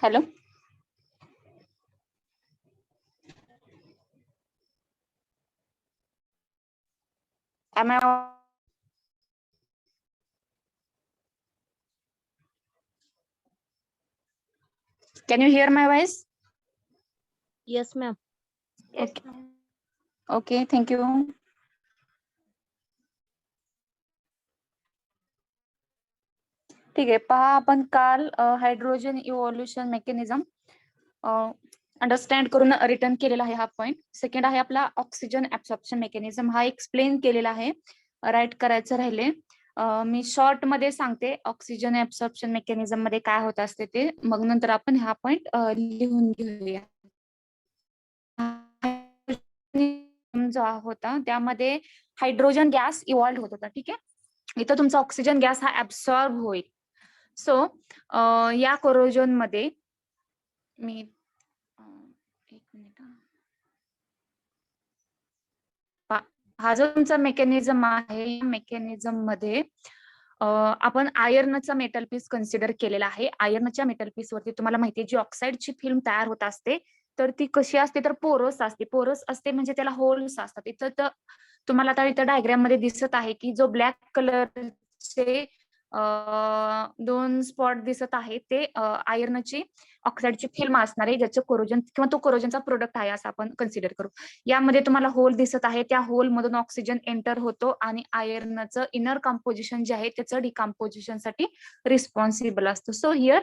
Hello. Am I? Can you hear my voice? Yes, ma'am. Okay. Okay. Thank you. ठीक आहे, पहा आपण काल हायड्रोजन इव्होल्युशन मेकॅनिझम अंडरस्टँड करून रिटर्न केलेला आहे हा पॉइंट. सेकंड आहे आपला ऑक्सिजन ऍब्सॉर्प्शन मेकॅनिझम, हा एक्सप्लेन केलेला आहे, राईट करायचं राहिले. मी शॉर्ट मध्ये सांगते ऑक्सिजन ऍब्सॉर्प्शन मेकॅनिझम मध्ये काय होत असते ते, मग नंतर आपण हा पॉइंट लिहून घेऊया. जो होता त्यामध्ये हायड्रोजन गॅस इव्हॉल्व्ह होत होता. ठीक आहे, इथं तुमचा ऑक्सिजन गॅस हा ऍब्सॉर्ब होईल. सो या कोरोजन मध्ये मी एक मिनिट, हा जो तुमचा मेकॅनिझम आहे, मेकॅनिझम मध्ये आपण आयर्नचा मेटल पीस कन्सिडर केलेला आहे. आयर्नच्या मेटल पीस वरती तुम्हाला माहिती आहे जी ऑक्साईडची फिल्म तयार होत असते तर ती कशी असते, तर पोरस असते. पोरस असते म्हणजे त्याला होल्स असतात. इथं तर तुम्हाला आता इथं डायग्राम मध्ये दिसत आहे की जो ब्लॅक कलरचे दोन स्पॉट दिसत आहे ते आयर्नची ऑक्साईडची फिल्म असणार आहे, ज्याचं कोरोजन किंवा तो कोरोजनचा प्रोडक्ट आहे असं आपण कन्सिडर करू. यामध्ये तुम्हाला होल दिसत आहे, त्या होल मधून ऑक्सिजन एंटर होतो आणि आयर्नचं इनर कंपोजिशन जे आहे त्याचं डिकम्पोजिशन साठी रिस्पॉन्सिबल असतो. सो हिअर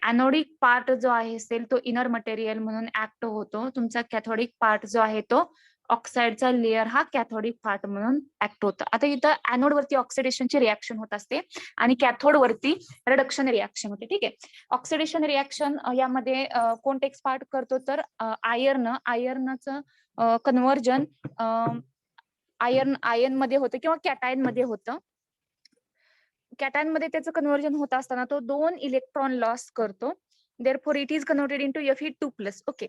एनोडिक पार्ट जो आहे असेल तो इनर मटेरियल म्हणून ऍक्ट होतो. तुमचा कॅथोडिक पार्ट जो आहे तो ऑक्साईडचा लेअर हा कॅथोडिक पार्ट म्हणून ऍक्ट होतं. आता इथं एनोड वरती ऑक्सिडेशनची रिॲक्शन होत असते आणि कॅथोड वरती रिडक्शन रिॲक्शन होते. ठीक आहे, ऑक्सिडेशन रिॲक्शन यामध्ये कोण टेक्स पार्ट करतो, तर आयर्नचं कन्व्हर्जन आयर्न मध्ये होतं किंवा कॅटायन मध्ये होतं. कॅटायन मध्ये त्याचं कन्व्हर्जन होत असताना तो 2 इलेक्ट्रॉन लॉस करतो. Therefore it is converted into Fe2+. Okay,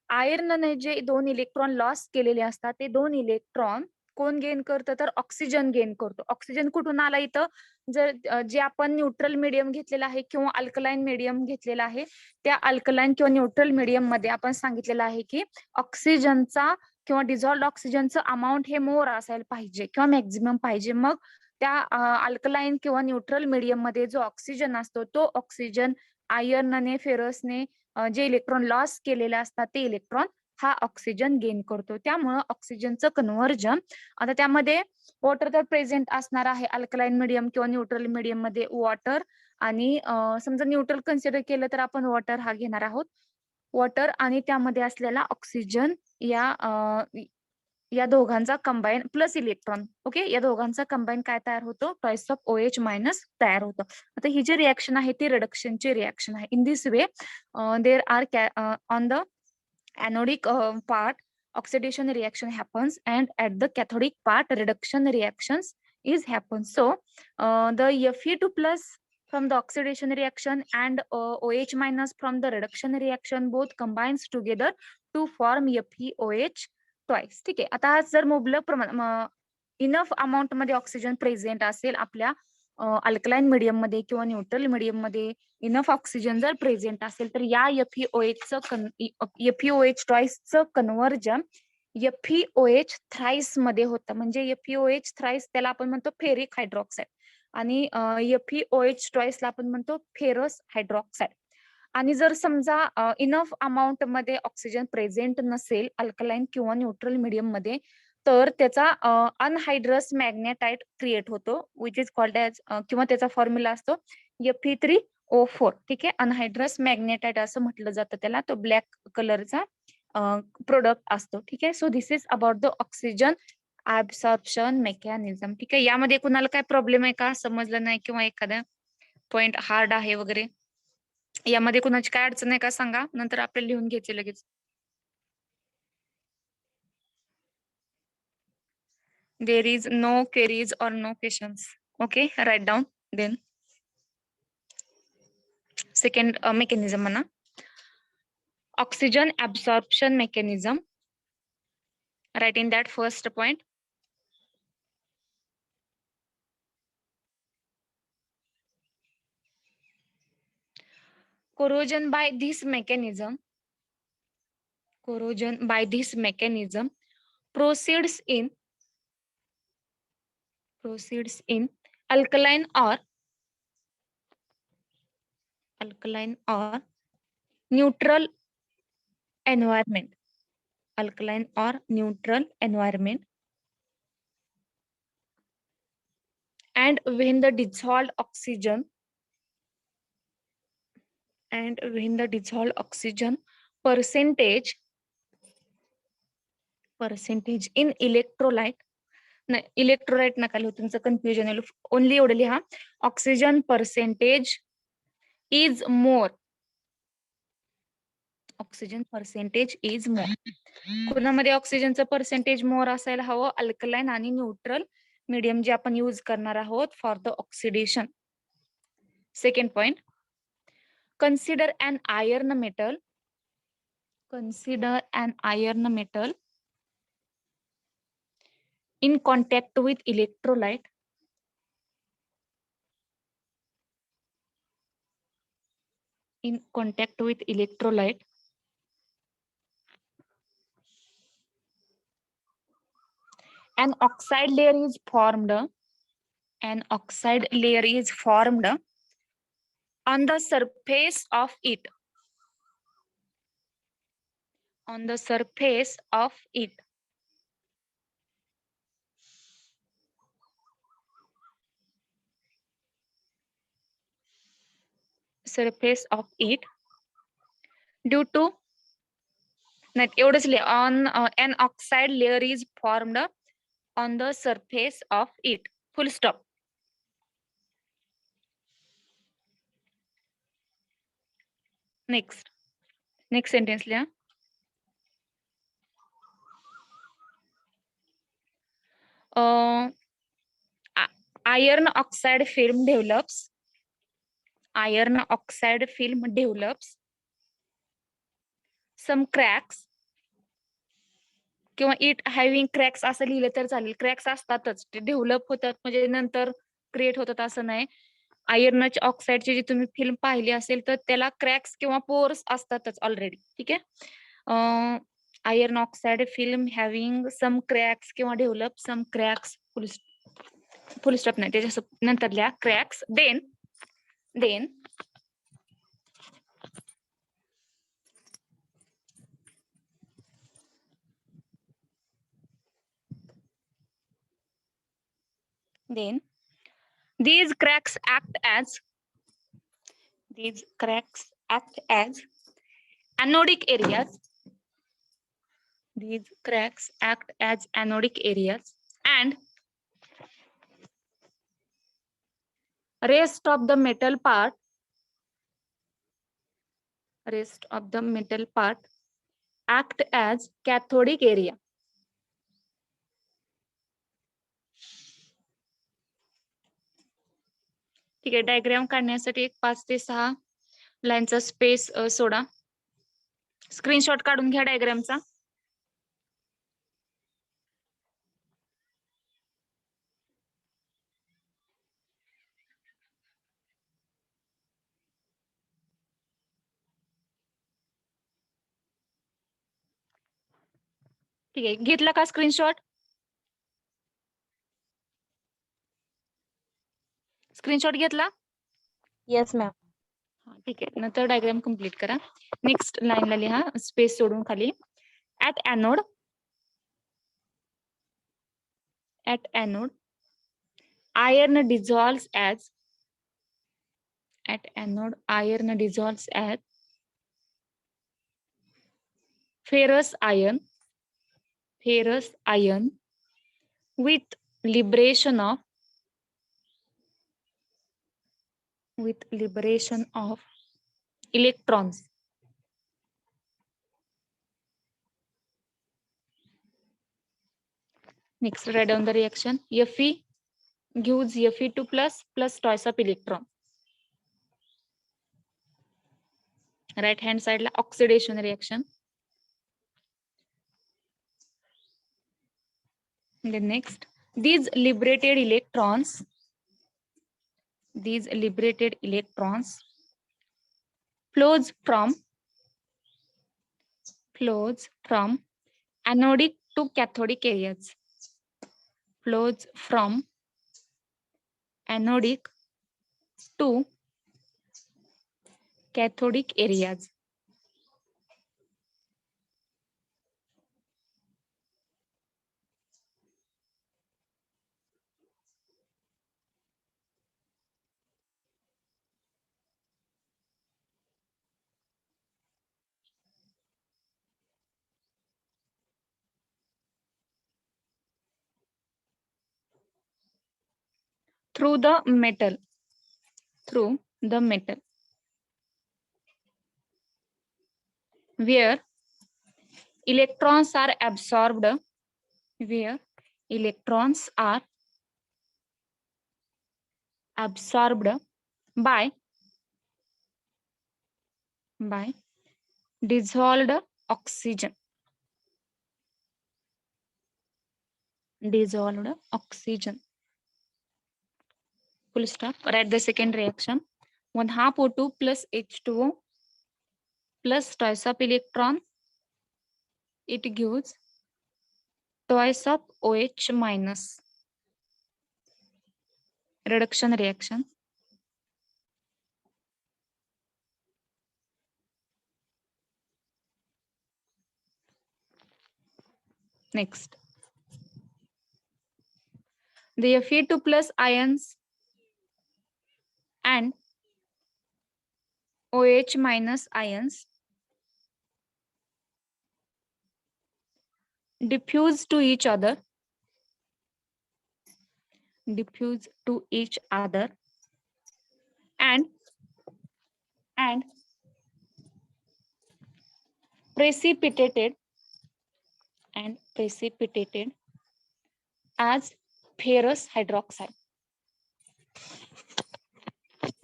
आयर्नने जे 2 इलेक्ट्रॉन लॉस केलेले असतात ते 2 इलेक्ट्रॉन कोण गेन करतं, तर ऑक्सिजन गेन करतो. ऑक्सिजन कुठून आला, इथं जर जे आपण न्यूट्रल मीडियम घेतलेला आहे किंवा अल्कलाइन मीडियम घेतलेला आहे त्या अल्कलाइन किंवा न्यूट्रल मीडियम मध्ये आपण सांगितलेलं आहे की ऑक्सिजनचा किंवा डिझॉल्ड ऑक्सिजनचं अमाऊंट हे मोर असायला पाहिजे किंवा मॅक्झिमम पाहिजे. मग त्या अल्कलाइन किंवा न्यूट्रल मीडियम मध्ये जो ऑक्सिजन असतो तो ऑक्सिजन आयर्नने फेरसने जे इलेक्ट्रॉन लॉस केलेले असतात ते इलेक्ट्रॉन हा ऑक्सिजन गेन करतो. त्यामुळं ऑक्सिजनचं कन्व्हर्जन, आता त्यामध्ये वॉटर तर प्रेझेंट असणार आहे अल्कलाइन मीडियम किंवा न्यूट्रल मीडियम मध्ये वॉटर, आणि समजा न्यूट्रल कन्सिडर केलं तर आपण वॉटर हा घेणार आहोत. वॉटर आणि त्यामध्ये असलेला ऑक्सिजन या दोघांचा कंबाईन प्लस इलेक्ट्रॉन, ओके, या दोघांचा कंबाईन काय तयार होतो, टॉइस ऑफ OH मायनस तयार होतं. आता ही जी रिॲक्शन आहे ती रिडक्शनची रिॲक्शन आहे. In this way there are on the anodic part oxidation reaction happens and at the cathodic part reduction reactions is happens. So the Fe2+ from the oxidation reaction and OH minus from the reduction reaction both combines together to form FeOH twice. ठीक आहे, आता जर मुबलक प्रमाण enough amount मध्ये oxygen present असेल आपल्या alkaline medium मध्ये किंवा न्यूट्रल मीडियम मध्ये, इनफ ऑक्सिजन जर प्रेझेंट असेल तर या FeOH ट्वाइसचं कन्व्हर्जन FeOH थ्राईस मध्ये होतं. म्हणजे FeOH थ्राईस त्याला आपण म्हणतो फेरिक हायड्रॉक्साईड आणि FeOH ट्वाइसला आपण म्हणतो फेरस हायड्रॉक्साईड. आणि जर समजा इनफ अमाऊंट मध्ये ऑक्सिजन प्रेझेंट नसेल अल्कलाइन किंवा न्यूट्रल मीडियम मध्ये तर त्याचा अनहायड्रस मॅग्नेटाइट क्रिएट होतो विच इज कॉल्ड एज, किंवा त्याचा फॉर्म्युला असतो Fe3O4. ठीक आहे, अनहायड्रस मॅग्नेटाइट असं म्हटलं जातं त्याला, तो ब्लॅक कलरचा प्रोडक्ट असतो. ठीक आहे, so this is about the oxygen absorption mechanism. ठीक आहे, यामध्ये कुणाला काय प्रॉब्लेम आहे का, समजलं नाही किंवा एखादा पॉइंट हार्ड आहे वगैरे, यामध्ये कुणाची काय अडचण आहे का सांगा, नंतर आपल्याला लिहून घ्यायचे लगेच. There is no queries or no questions. Okay, write down then. Second mechanism म्हणा, oxygen absorption mechanism. Write in that first point. corrosion by this mechanism proceeds in alkaline or neutral environment. Alkaline or neutral environment. And when the dissolved oxygen percentage in electrolyte नका लिहू, तुमचं confusion आहे. Only एवढं लिहा, oxygen percentage is more. Oxygen percentage is more. कोणामध्ये ऑक्सिजनचं percentage more असायला हवं? अल्कलाइन आणि न्यूट्रल मीडियम जे आपण यूज करणार आहोत for the oxidation. Second point, consider an iron metal in contact with electrolyte an oxide layer is formed on the surface of it. Due to on an oxide layer is formed on the surface of it. Full stop. Next sentence लिहा. Iron oxide film develops some cracks किंवा it having cracks असं लिहिलं तर चालेल. Cracks असतातच, ते develop होतात म्हणजे नंतर क्रिएट होतात असं नाही. आयर्न ऑक्साईडची जी तुम्ही फिल्म पाहिली असेल तर त्याला क्रॅक्स किंवा पोर्स असतातच ऑलरेडी. ठीक आहे. आयर्न ऑक्साइड फिल्म हॅव्हिंग सम क्रॅक्स किंवा डेव्हलप सम क्रॅक्स. फुल स्टॉप नाही, त्याच्या नंतर लिहा cracks. Then these cracks act as anodic areas. And rest of the metal part act as cathodic area. ठीक आहे. डायग्राम काढण्यासाठी एक 5 ते 6 लाईनचा स्पेस सोडा. स्क्रीनशॉट काढून घ्या डायग्रामचा. ठीक आहे, घेतला का स्क्रीनशॉट? स्क्रीनशॉट घेतला? Yes ma'am. ठीक आहे, नंतर डायग्राम कम्प्लीट करा. नेक्स्ट लाईनला लिहा स्पेस सोडून खाली. At anode, iron dissolves as ferrous iron with liberation of electrons. Next, write down the reaction. Fe gives Fe2 plus twice of electron. Right hand side la oxidation reaction. Then next, these liberated electrons flows from anodic to cathodic areas. Flows from anodic to cathodic areas. Through the metal. Where electrons are absorbed. Where electrons are absorbed by dissolved oxygen. Full stop. Write the second reaction. 1/2 O2 plus H2O plus twice of electron. It gives twice of OH minus. Reduction reaction. Next. The Fe2 plus ions and OH minus ions diffuse to each other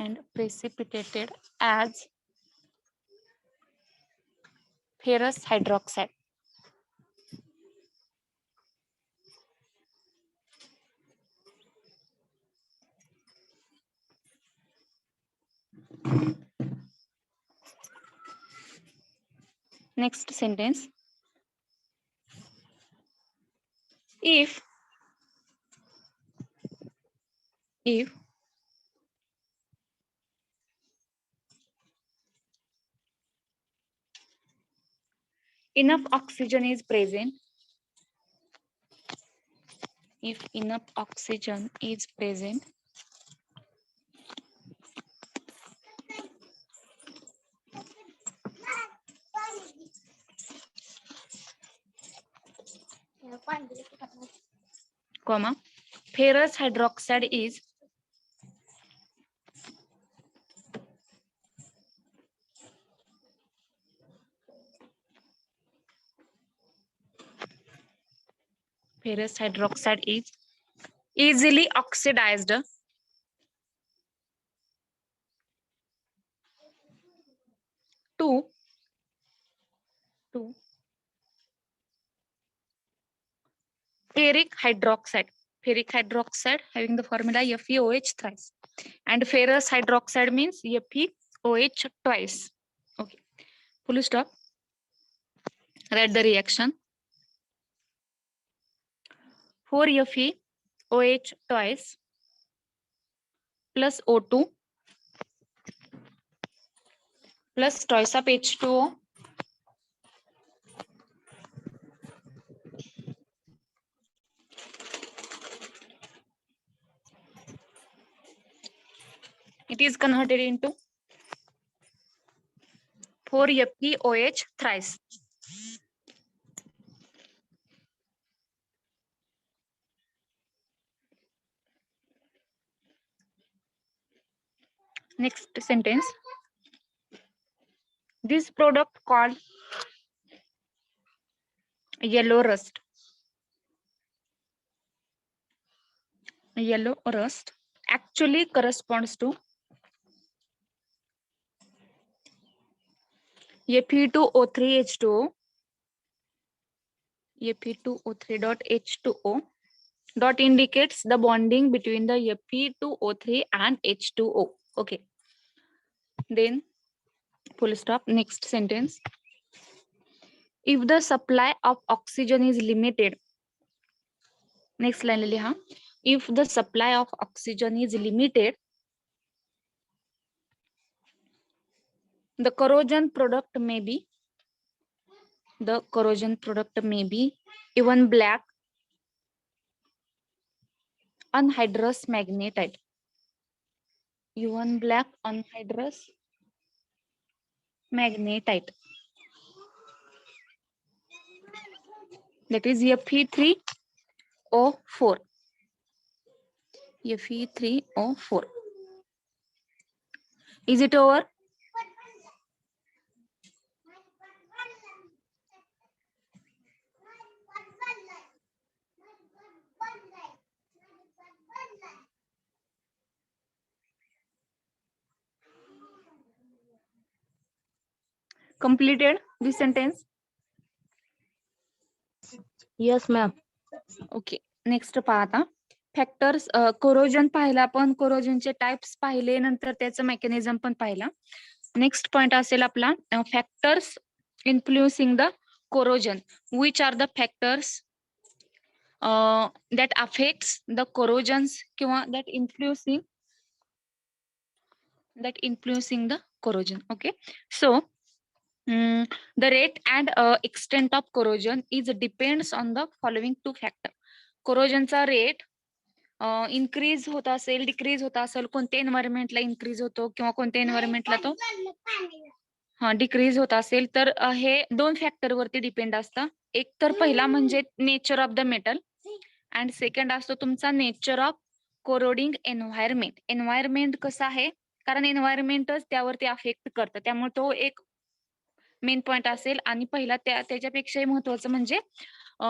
and precipitated as ferrous hydroxide. Next sentence. If enough oxygen is present, comma, ferrous hydroxide is easily oxidized to ferric hydroxide. Ferric hydroxide having the formula FeOH thrice, and ferrous hydroxide means FeOH twice. Okay, full stop. Write the reaction. 4 FeOH twice plus O2 plus twice of H2O it is converted into 4 FeOH thrice. Next sentence. This product called yellow rust actually corresponds to Fe2O3H2O Fe2O3.H2O dot indicates the bonding between the Fe2O3 and H2O. Okay. Then full stop. Next sentence. If the supply of oxygen is limited, next line लिहा. If the supply of oxygen is limited, the corrosion product may be even black anhydrous magnetite. Even black anhydrous magnetite. That is Fe3O4. Fe3O4. Is it over? Completed this sentence? Yes, ma'am. Okay. Next पहा आता. Factors corrosion पाहिला आपण, कोरोजनचे types पाहिले, नंतर त्याचं mechanism पण पाहिला. Next point असेल आपला factors influencing the corrosion. Which are the factors that affects the corrosions किंवा that influencing the corrosion. Okay. So the rate and extent of corrosion is depends on the following two factor. कोरोजनचा rate increase होत असेल, decrease होत असेल, कोणत्या एन्व्हायरमेंटला increase होतो किंवा कोणत्या एन्व्हायरमेंटला तो डिक्रीज होत असेल, तर हे दोन फॅक्टर वरती डिपेंड असतं. एक तर पहिला म्हणजे nature of the metal and second असतो तुमचा nature of corroding environment. Environment कसं आहे, कारण एन्व्हायरमेंटच त्यावरती अफेक्ट करतं, त्यामुळे तो एक मेन पॉइंट असेल. आणि पहिला त्याच्यापेक्षाही महत्वाचं म्हणजे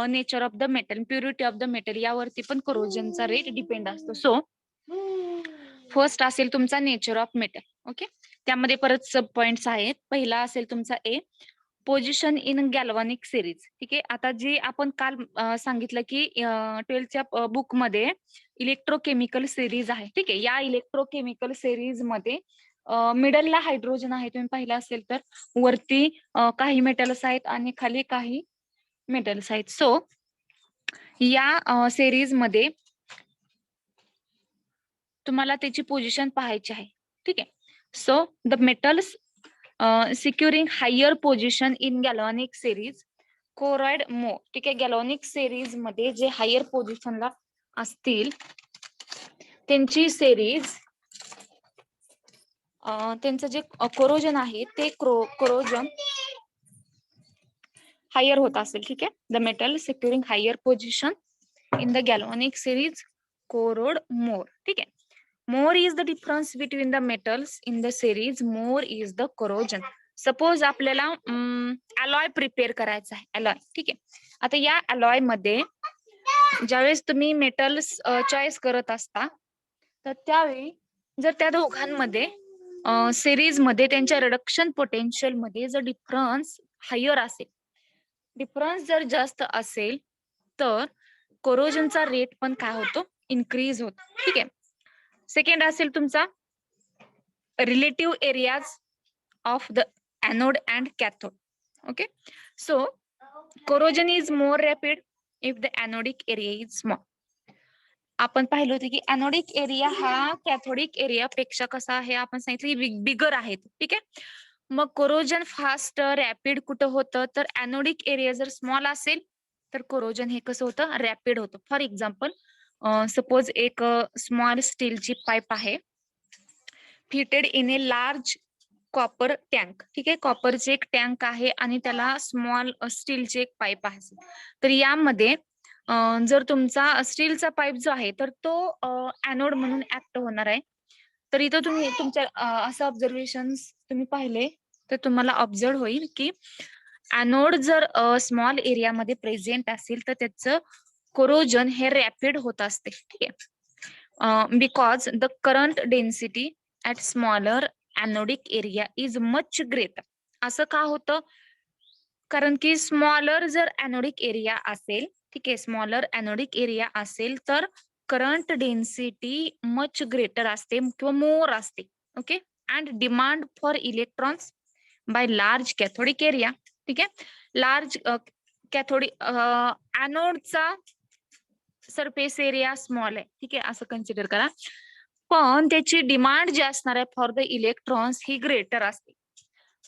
nature of the metal, purity of the metal, यावरती पण कोरोजनचा रेट डिपेंड असतो. सो फर्स्ट असेल तुमचा नेचर ऑफ मेटल. ओके. त्यामध्ये परत सब पॉइंट्स आहेत. पहिला असेल तुमचा ए, पोझिशन इन गॅल्व्हॅनिक सिरीज. ठीक आहे. आता जे आपण काल सांगितलं की 12th बुक मध्ये इलेक्ट्रोकेमिकल सिरीज आहे. ठीक आहे. या इलेक्ट्रोकेमिकल सिरीज मध्ये मिडलला हायड्रोजन आहे, तुम्ही पाहिलं असेल तर. वरती काही मेटल्स आहेत आणि खाली काही मेटल्स आहेत. सो या सिरीज मध्ये तुम्हाला त्याची पोझिशन पाहायची आहे. ठीक आहे. So the metals securing higher position in galvanic series corrode more. ठीक आहे. गॅल्व्हॅनिक सिरीज मध्ये जे हायर पोझिशनला असतील त्यांची सिरीज, त्यांचं जे कोरोजन आहे ते कोरोजन हायर होत असेल. ठीक आहे. The metal securing higher position in the galvanic series corrode more. ठीक आहे. More is the difference between the metals in the series, more is the corrosion. Suppose आपल्याला अलॉय प्रिपेअर करायचा आहे, अलॉय. ठीक आहे. आता या अलॉय मध्ये ज्यावेळेस तुम्ही मेटल्स चॉईस करत असता, तर त्यावेळी जर त्या दोघांमध्ये सिरीज मध्ये त्यांच्या रिडक्शन पोटेन्शियल मध्ये जर डिफरन्स हायर असेल, डिफरन्स जर जास्त असेल, तर कोरोजनचा रेट पण काय होतो, इन्क्रीज होतो. ठीक आहे. सेकंड असेल तुमचा relative areas of the anode and cathode. Okay. So corrosion is more rapid if the anodic area is small. आपण पाहिलं होतं की एनोडिक एरिया हा कॅथोडिक एरिया पेक्षा कसा आहे, आपण सांगितलं बिगर आहे. ठीक आहे. मग कोरोजन फास्ट रॅपिड कुठं होतं, तर एनोडिक एरिया जर स्मॉल असेल तर कोरोजन हे कसं होतं, रॅपिड होतं. फॉर एक्झाम्पल सपोज एक स्मॉल स्टीलची पाईप आहे, fitted in a large copper tank. ठीक आहे. कॉपरचे एक टँक आहे आणि त्याला स्मॉल स्टीलचे एक पाईप आहे. तर यामध्ये जर तुमचा स्टीलचा पाईप जो आहे तर तो एनोड म्हणून ऍक्ट होणार आहे. तर इथं तुम्ही तुमच्या असं ऑब्झर्वेशन तुम्ही पाहिले तर तुम्हाला ऑब्झर्व होईल की एनोड जर स्मॉल एरियामध्ये प्रेझेंट असेल तर त्याचं कोरोजन हे रॅपिड होत असते. ठीक आहे. Because the current density at smaller anodic area is much greater. असं का होतं, कारण की स्मॉलर जर एनोडिक एरिया असेल, ठीक आहे, स्मॉलर एनोडिक एरिया असेल तर करंट डेन्सिटी मच ग्रेटर असते किंवा मोर असते. Okay. And demand for electrons by large cathodic area. ठीक आहे, लार्ज कॅथोडिक एनोडचा सरफेस एरिया स्मॉल आहे. ठीक आहे, असं कन्सिडर करा. पण त्याची डिमांड जी असणार आहे for the electrons he greater असते.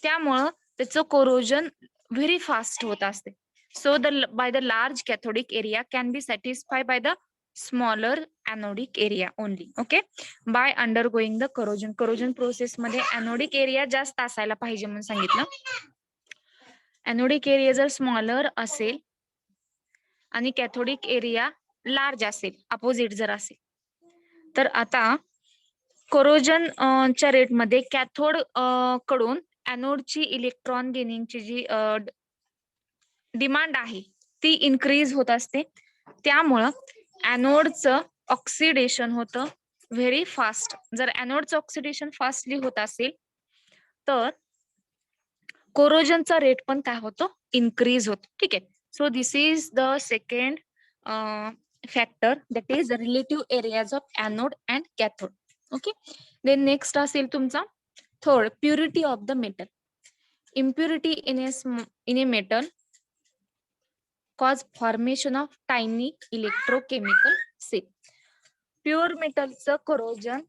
त्यामुळं त्याचं कोरोजन व्हेरी फास्ट होत असते. सो by the large cathodic area can be satisfied by the smaller anodic area only. Okay, by undergoing the corrosion. Corrosion process मध्ये anodic area जास्त असायला पाहिजे म्हणून सांगितलं. anodic area जर स्मॉलर असेल आणि कॅथोडिक एरिया लार्ज असेल, अपोजिट जर असेल, तर आता कोरोजन च्या रेट मध्ये कॅथोड कडून एनोडची इलेक्ट्रॉन गेनिंगची जी डिमांड आहे ती इन्क्रीज होत असते. त्यामुळं एनोडचं ऑक्सिडेशन होतं व्हेरी फास्ट. जर एनोडचं ऑक्सिडेशन फास्टली होत असेल तर कोरोजनचा रेट पण काय होतो, इन्क्रीज होतो. ठीक आहे, so this is the second factor, that is relative areas of anode and cathode. Okay, then next असेल तुमचा third, purity of the metal. Impurity in a metal cause formation of tiny electrochemical cell. Pure मेटलचं corrosion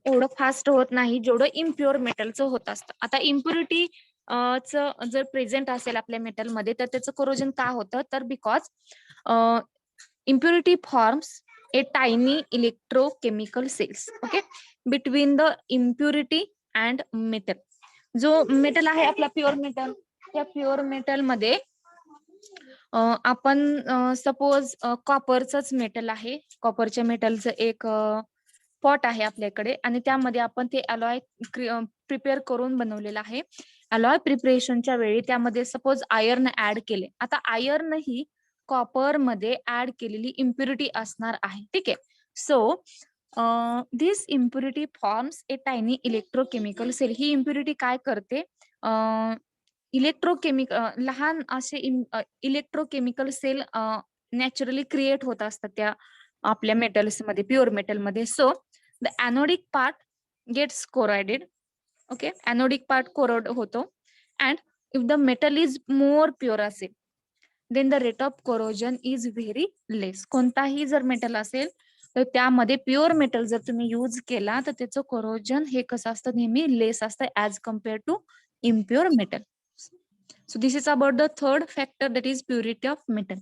एवढं fast होत नाही जेवढं impure मेटलचं होत असतं. आता इम्प्युरिटी जर प्रेझेंट असेल आपल्या मेटलमध्ये तर त्याचं कोरोजन का होतं, तर because impurity forms a tiny electrochemical cells. Okay, between the impurity and metal. जो मेटल आहे आपला प्युअर मेटल, त्या प्युअर मेटल मध्ये आपण सपोज कॉपरचंच मेटल आहे, कॉपरच्या मेटलचं एक पॉट आहे आपल्याकडे आणि त्यामध्ये आपण ते अलॉय प्रिपेअर करून बनवलेलं आहे. अलॉय प्रिपरेशनच्या वेळी त्यामध्ये सपोज आयर्न ऍड केले. आता आयर्न ही कॉपर मध्ये ऍड केलेली इम्प्युरिटी असणार आहे. ठीक आहे, so this impurity forms a tiny electrochemical cell. ही इम्प्युरिटी काय करते, इलेक्ट्रोकेमिकल लहान असे इलेक्ट्रोकेमिकल सेल नॅचरली क्रिएट होत असतात त्या आपल्या मेटल्स मध्ये, प्युअर मेटल मध्ये. So the anodic part gets corroded. Okay, anodic part corrode होतो. And if the metal is more pure असेल then the rate of corrosion is very less. कोणताही जर मेटल असेल तर त्यामध्ये प्युअर मेटल जर तुम्ही यूज केला तर त्याचं कोरोजन हे कसं असतं, नेहमी लेस असतं as compare to impure metal. So this is about the third factor, that is purity of metal.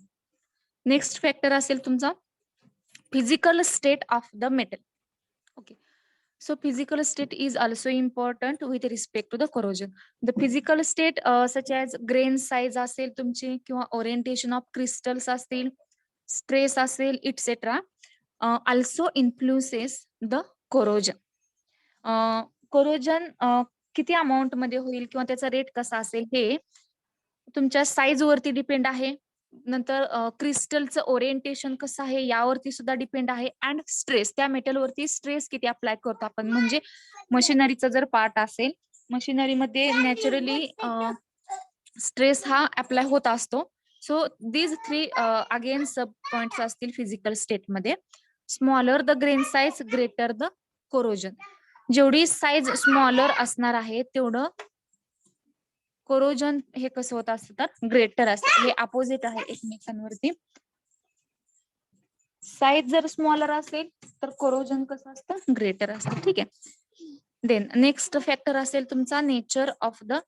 Next factor असेल तुमचा physical state of the metal. Okay, so physical state is also important with respect to the corrosion. The physical state such as grain size असेल तुमची किंवा orientation of crystals असतील, stress असेल etc. Also influences the corrosion. corrosion किती amount मध्ये होईल किंवा त्याचा रेट कसा असेल हे तुमच्या साईज वरती डिपेंड आहे. नंतर क्रिस्टलचं ओरिएंटेशन कसं आहे यावरती सुद्धा डिपेंड आहे. अँड स्ट्रेस, त्या मेटल वरती स्ट्रेस किती अप्लाय करतो आपण, म्हणजे मशिनरीचा जर पार्ट असेल, मशिनरीमध्ये नॅचरली स्ट्रेस हा अप्लाय होत असतो. सो दीज थ्री अगेन सब पॉइंट्स असतील फिजिकल स्टेट मध्ये. Smaller the grain size greater the corrosion. जेवढी साईज स्मॉलर असणार आहे तेवढं कोरोजन हे कसं होत असतं तर ग्रेटर असतं. हे अपोजिट आहे एकमेकांवरती. साईज जर स्मॉलर असेल तर कोरोजन कसं असतं, ग्रेटर असतं. ठीक आहे, देन नेक्स्ट फॅक्टर असेल तुमचा nature of the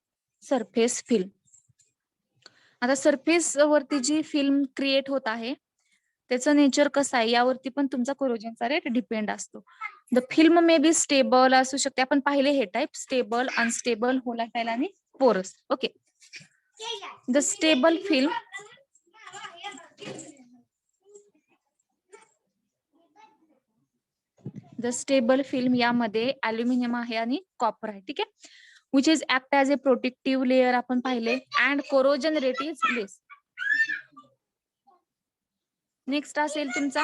surface film. आता सरफेस वरती जी फिल्म क्रिएट होत आहे त्याचं नेचर कसं आहे यावरती पण तुमचा कोरोजनचा रेट डिपेंड असतो. The film may be stable असू शकते, आपण पाहिले हे टाइप, स्टेबल, अनस्टेबल, होलाटाईल आणि porous. Okay, the stable film यामध्ये अल्युमिनियम आहे आणि कॉपर आहे. ठीक आहे, which is act as a protective layer आपण पाहिले. And corrosion rate is less. Next असेल तुमचा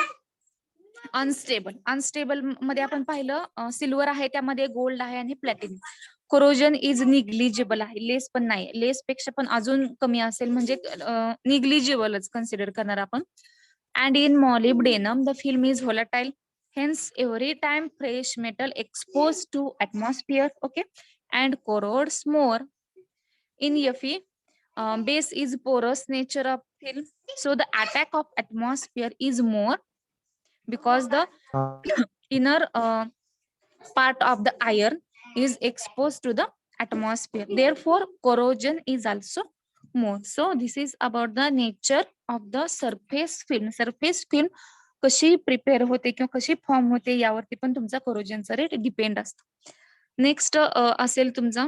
अनस्टेबल. अनस्टेबल मध्ये आपण पाहिलं सिल्वर आहे, त्यामध्ये गोल्ड आहे आणि प्लॅटिनम. कोरोजन इज निग्लिजिबल आहे, लेस पण नाही, लेस पेक्षा पण अजून कमी असेल, म्हणजे निग्लिजिबलच कन्सिडर करणार आपण. And in molybdenum the film is volatile, hence every time fresh metal expose to atmosphere. Okay, and corrodes more In Fe, base is porous nature of film, so the attack of atmosphere is more because the inner part of the iron is exposed to the atmosphere. Therefore, corrosion is also more. So this is about the nature of the surface film. Surface film कशी prepare होते किंवा कशी form होते यावरती पण तुमचा कोरोजनचा rate depend असतो. नेक्स्ट असेल तुमचा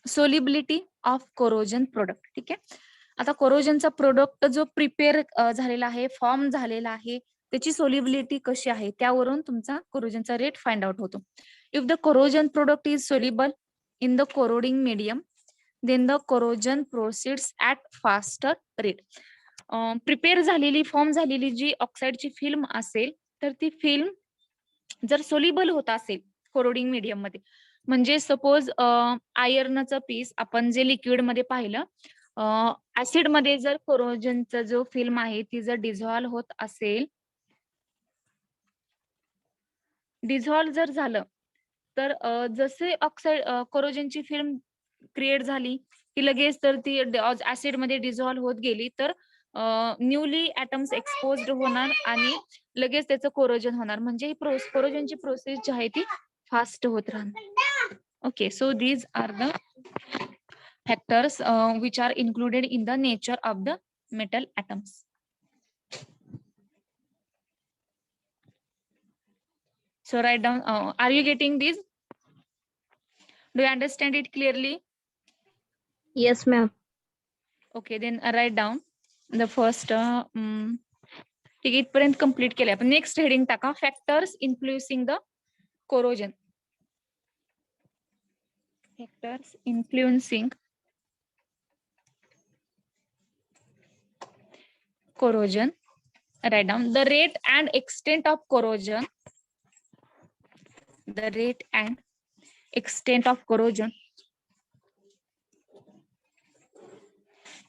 सोलिबिलिटी ऑफ कोरोजन प्रोडक्ट. ठीक आहे. आता कोरोजनचा प्रोडक्ट जो प्रिपेअर झालेला आहे, फॉर्म झालेला आहे, त्याची सोलिबिलिटी कशी आहे त्यावरून तुमचा कोरोजनचा रेट फाइंड आउट होतो. If the corrosion product is soluble in the corroding medium then the corrosion proceeds at faster rate. Prepare झालेली फॉर्म झालेली जी ऑक्साईडची फिल्म असेल तर ती फिल्म जर सोल्युबल होत असेल कोरोडिंग मीडियम मध्ये, म्हणजे सपोज आयर्नचं पीस आपण जे लिक्विड मध्ये पाहिलं, ऍसिड मध्ये जर कोरोजनचा जो फिल्म आहे ती जर डिझॉल्व्ह होत असेल, डिझॉल्व्ह जर झालं तर जसे ऑक्साइड कोरोजनची फिल्म क्रिएट झाली की लगेच तर ती ऍसिड मध्ये डिझॉल्व्ह होत गेली तर न्यूली ऍटम्स एक्सपोज्ड होणार आणि लगेच त्याचं कोरोजन होणार, म्हणजे ही कोरोजनची प्रोसेस जी आहे ती फास्ट होत राहणार. Okay, so these are the factors which are included in the nature of the metal atoms. So write down, are you getting this? Do you understand it clearly? Yes, ma'am. Okay, then write down the first ठीक आहे, इथपर्यंत complete केलंय आपण. Next heading टाका, factors influencing the corrosion. Factors influencing corrosion. Write down the rate and extent of corrosion. The rate and extent of corrosion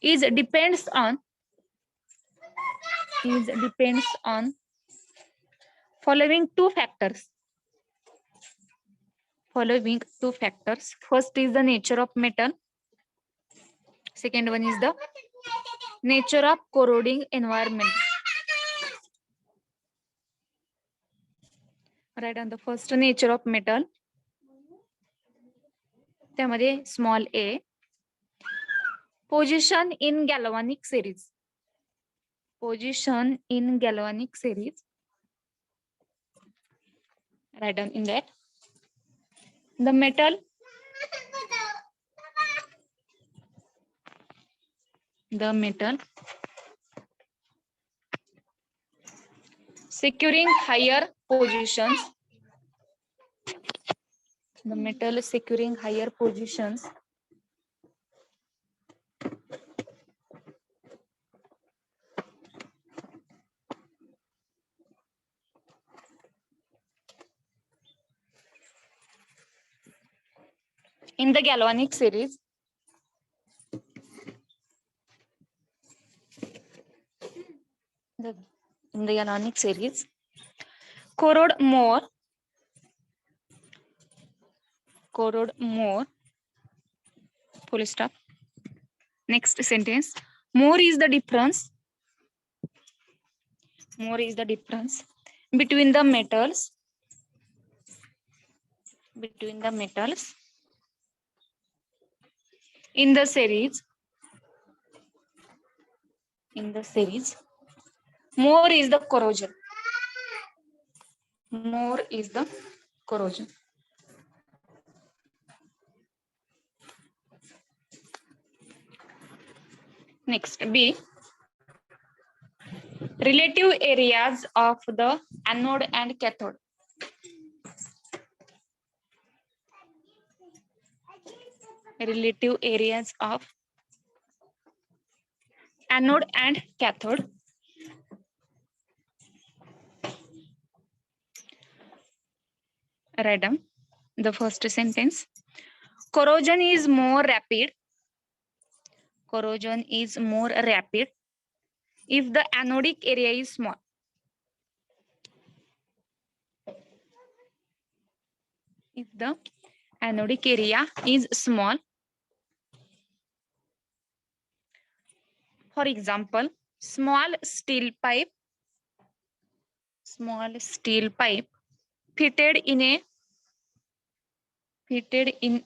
depends on following two factors. First is the nature of metal. Second one is the nature of corroding environment. Write down the first, nature of metal. त्यामध्ये small a, position in galvanic series. Position in galvanic series. Write down in that the metal securing higher positions. The metal securing higher positions in the galvanic series corrode more. Full stop. Next sentence, more is the difference between the metals in the series. More is the corrosion. Next, B, relative areas of the anode and cathode. Relative areas of anode and cathode. Write down the first sentence. Corrosion is more rapid if the anodic area is small. If the anodic area is small, For example, small steel pipe fitted in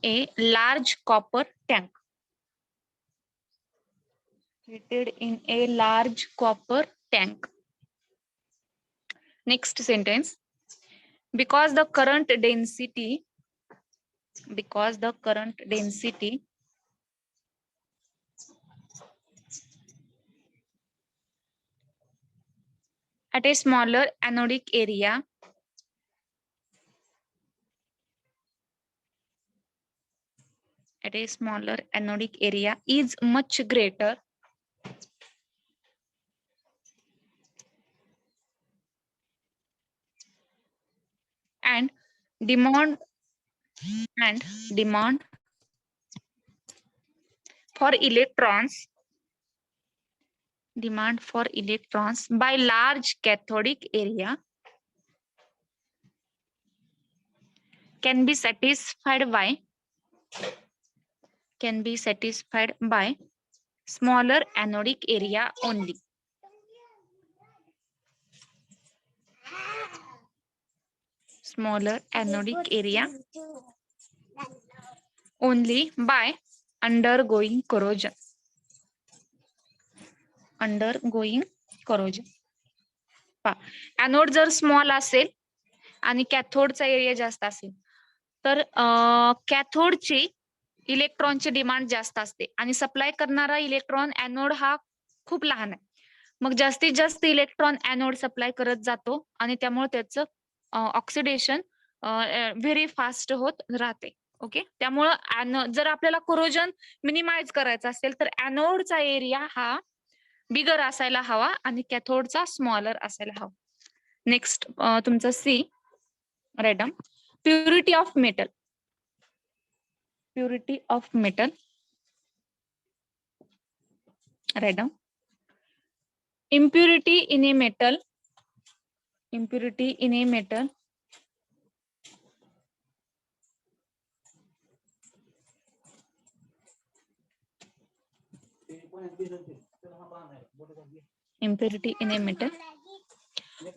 a large copper tank. Fitted in a large copper tank. Next sentence. Because the current density at a smaller anodic area is much greater and demand for electrons by large cathodic area can be satisfied by smaller anodic area only. Smaller anodic area only by undergoing corrosion. Anode जर small असेल आणि कॅथोडचा area जास्त असेल तर कॅथोडची इलेक्ट्रॉनची demand जास्त असते आणि सप्लाय करणारा इलेक्ट्रॉन एनोड हा खूप लहान आहे. मग जास्तीत जास्त इलेक्ट्रॉन एनोड सप्लाय करत जातो आणि त्यामुळे त्याचं ऑक्सिडेशन व्हेरी फास्ट होत राहते. ओके, त्यामुळं जर आपल्याला कोरोजन मिनिमाइज करायचं असेल तर एनोडचा एरिया हा बिगर असायला हवा आणि कॅथोडचा स्मॉलर असायला हवा. नेक्स्ट तुमचं see write down. Purity of metal. Write down. impurity in a metal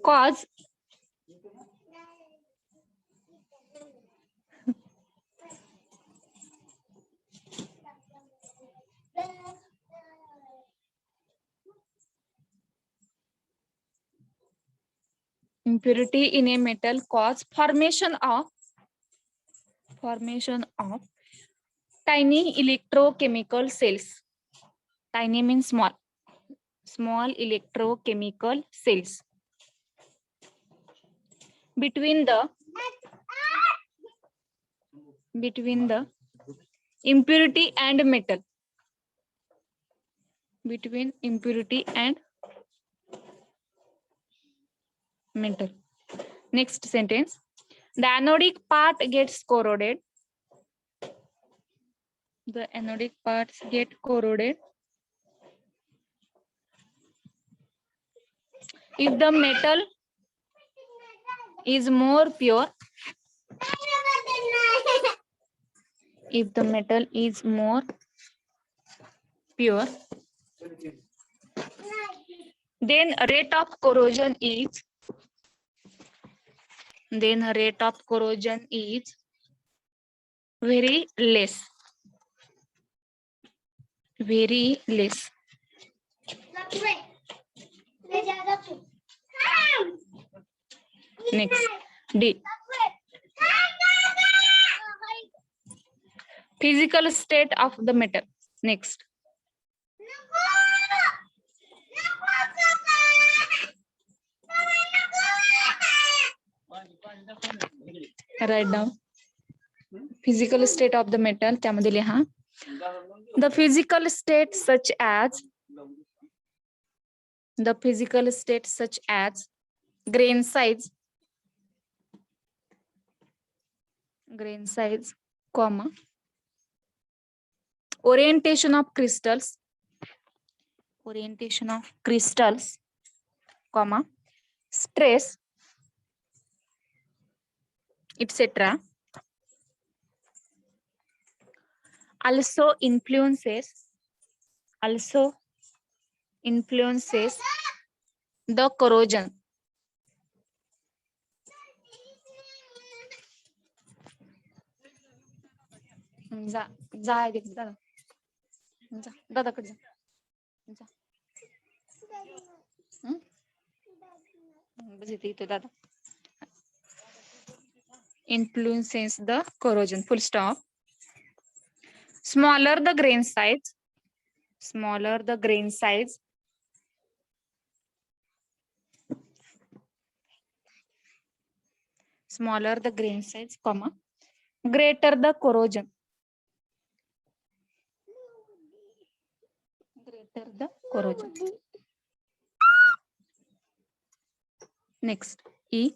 cause impurity in a metal cause formation of tiny electrochemical cells. Tiny means small electrochemical cells between the impurity and metal. Between impurity and metal. Next sentence. The anodic part gets corroded. The anodic parts get corroded if the metal is more pure. If the metal is more pure, then rate of corrosion is very less. Next, D. Physical state of the metal. Next. Write down. Physical state of the metal. त्यामध्ये लिहा. The physical state such as grain size, comma, orientation of crystals, comma, stress, etc. also influences influences the corrosion. जा जा दादा जा दादाकडे जा बस इथे दादा. Influences the corrosion. Full stop. Smaller the grain size. Smaller the grain size. Smaller the grain size, comma. Greater the corrosion. Greater the corrosion. Next, E.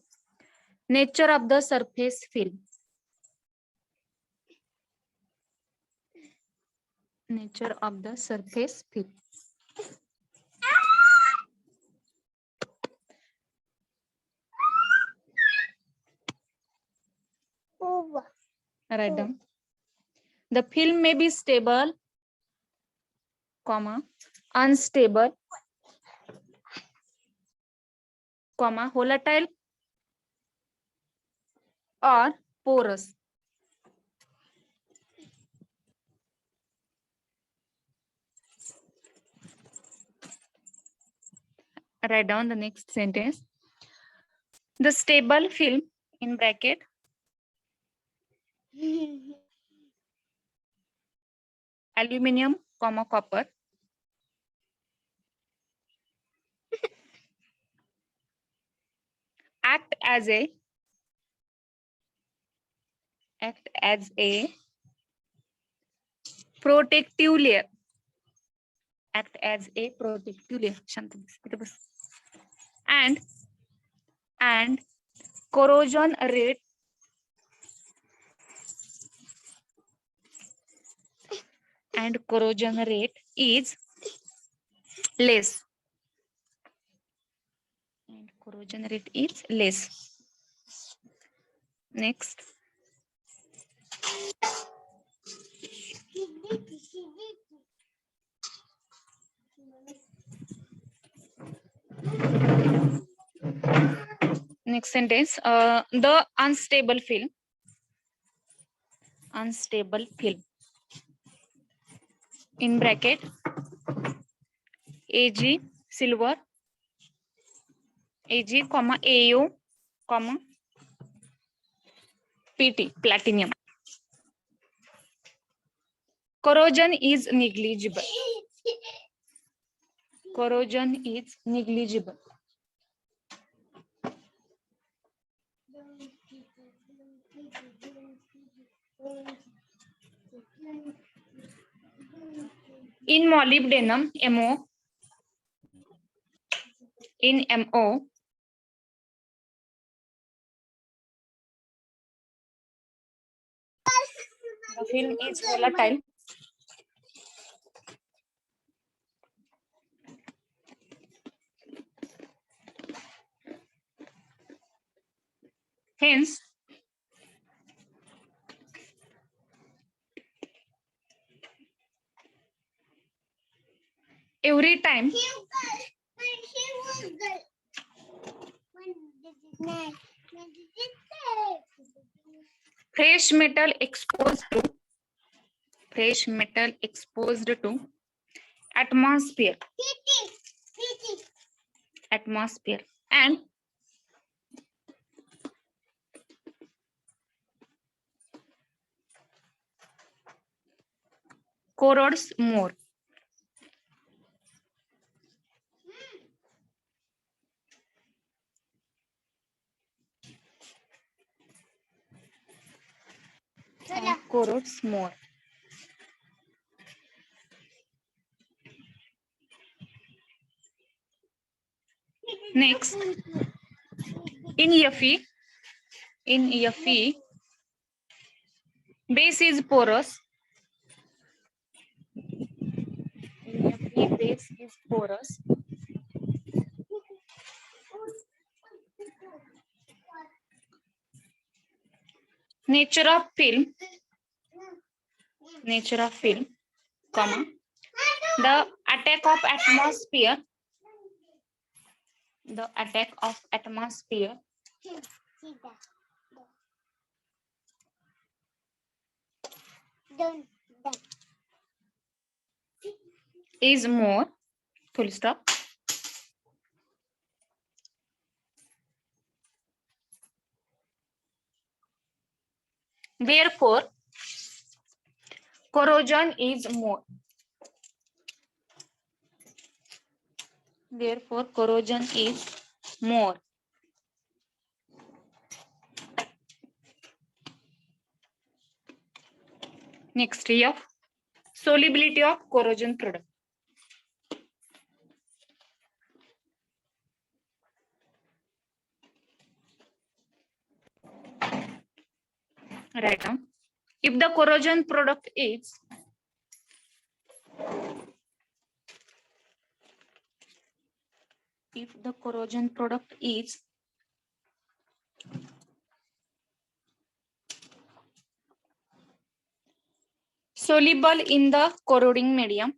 Nature of the surface film. Nature of the surface film. Write down. The film may be stable, comma, unstable, comma, volatile, or porous. Write down the next sentence. The stable film in bracket aluminium, comma, copper act as a protective layer. Act as a protective layer. And corrosion rate is less. And corrosion rate is less. Next. Next sentence. The unstable film. Unstable film. In bracket. Ag silver. Ag, comma, Au, comma, Pt platinum. Corrosion is negligible. Corrosion is negligible. In molybdenum, MO, in MO, the film is volatile. Hence, every time fresh metal exposed to atmosphere and corrodes more. And corrodes more. Next, in Fe, base is porous. In Fe, base is porous. Nature of film, comma, the attack of atmosphere. The attack of atmosphere is more, full stop. Therefore, corrosion is more. Therefore, corrosion is more. Next, F. Solubility of corrosion product. Write down. If the corrosion product is soluble in the corroding medium,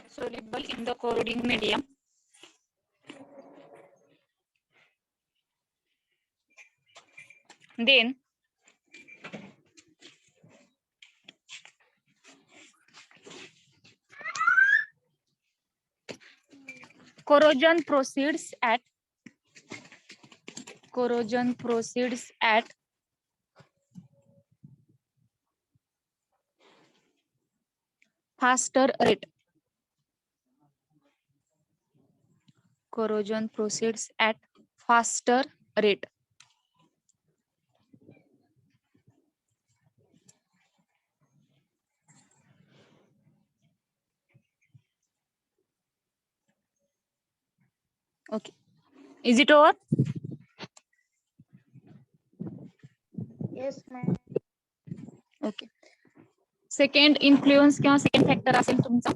soluble in the corroding medium, then corrosion proceeds at faster rate. Corrosion proceeds at faster rate. Okay. Is it over? Yes, ma'am. Okay. Second influence किंवा second factor असेल तुमचा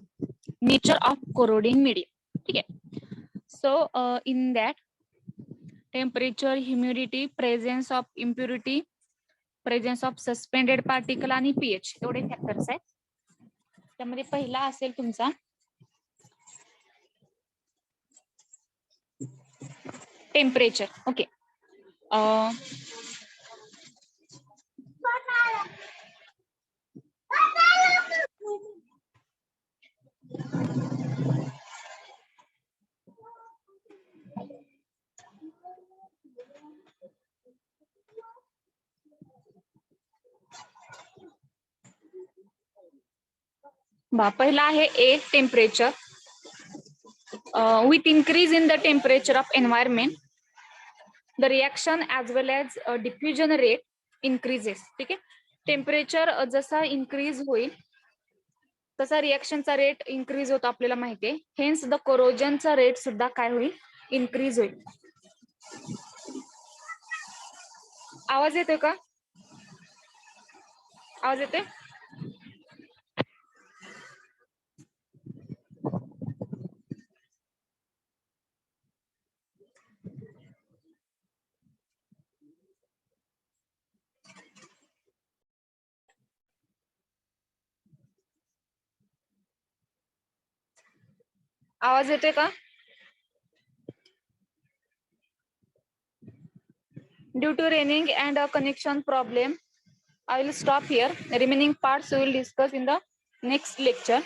nature of corroding medium. ठीक आहे. So in that temperature, humidity, presence of impurity, presence of suspended particle आणि pH एवढे factors आहेत. त्यामध्ये पहिला असेल तुमचा टेम्परेचर. ओके. पहिला आहे a temperature. With increase in the temperature of environment, the reaction as well as diffusion rate increases. ठीक आहे. टेम्परेचर जसा इन्क्रीज होईल तसा रिएक्शनचा रेट इन्क्रीज होतो आपल्याला माहिती आहे. हेन्स द कोरोजनचा रेट सुद्धा काय होईल, इन्क्रीज होईल. आवाज येतोय का? आवाज येतोय? आवाज येतोय का? Due to raining and a connection problem, I will stop here. The remaining parts we will discuss in the next lecture.